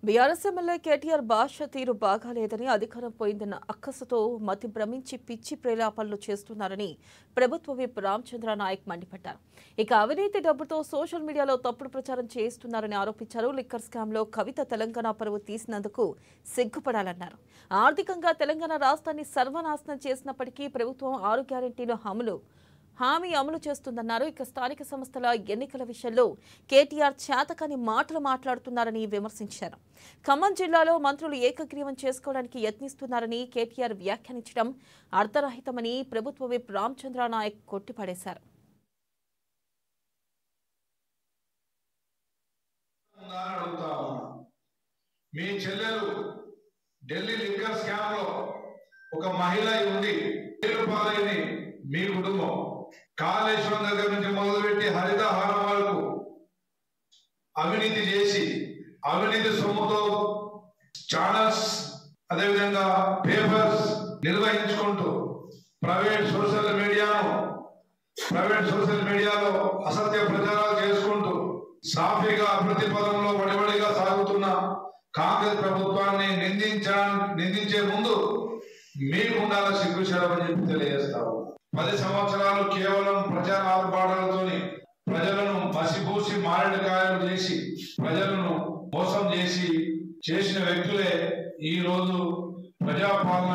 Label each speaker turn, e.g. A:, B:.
A: BRS MLA KTR భాష తీరు బాగాలేదని అధికారం పోయిందన్న అక్కసుతో మతి భ్రమించి పిచ్చి ప్రేలాపనలు చేస్తున్నారని ప్రభుత్వ విప్ రామచంద్ర నాయక్ మండిపడ్డారు. ఇక అవినీతి డబ్బుతో సోషల్ మీడియాలో తప్పుడు ప్రచారం చేస్తున్నారని ఆరోపించారు. లిక్కర్ స్కామ్ లో కవిత తెలంగాణ పరువు తీసినందుకు సిగ్గుపడాలన్నారు. ఆర్థికంగా తెలంగాణ రాష్ట్రాన్ని సర్వనాశనం చేసినప్పటికీ ప్రభుత్వం 6 గ్యారెంటీల హామీ అమలు చేస్తుందన్నారు. ఇక స్థానిక సంస్థల ఎన్నికల విషయంలో కేటీఆర్ చేతకాని మాటలు మాట్లాడుతున్నారని విమర్శించారు. ఖమ్మం జిల్లాలో మంత్రులు ఏకగ్రీవం చేసుకోవడానికి యత్నిస్తున్నారని కేటీఆర్ వ్యాఖ్యానించడం అర్థరహితమని ప్రభుత్వ విప్ రామచంద్ర నాయక్ కొట్టిపడేశారు.
B: మీ చెల్లెలు ఢిల్లీ లిక్కర్ స్కామ్ లో ఒక మహిళ ఉంది, మీ కుటుంబం కాళేశ్వరం దగ్గర నుంచి మొదలుపెట్టి హరితహారం వరకు అవినీతి చేసి అవినీతి సొమ్ముతో ఛానల్స్ అదేవిధంగా పేపర్స్ నిర్వహించుకుంటూ ప్రైవేట్ సోషల్ మీడియాలో అసత్య ప్రచారాలు చేసుకుంటూ సాఫీగా అభివృద్ధి పదంలో వడివడిగా సాగుతున్న కాంగ్రెస్ ప్రభుత్వాన్ని నిందించే ముందు మీకుండాల సిగ్గుచేరమని చెప్పి తెలియజేస్తాము. 10 సంవత్సరాలు కేవలం ప్రచార ఆర్భాటాలతోని ప్రజలను మసిపూసి మారేడుకాయలు చేసి ప్రజలను మోసం చేసిన వ్యక్తులే ఈ రోజు ప్రజాపాలన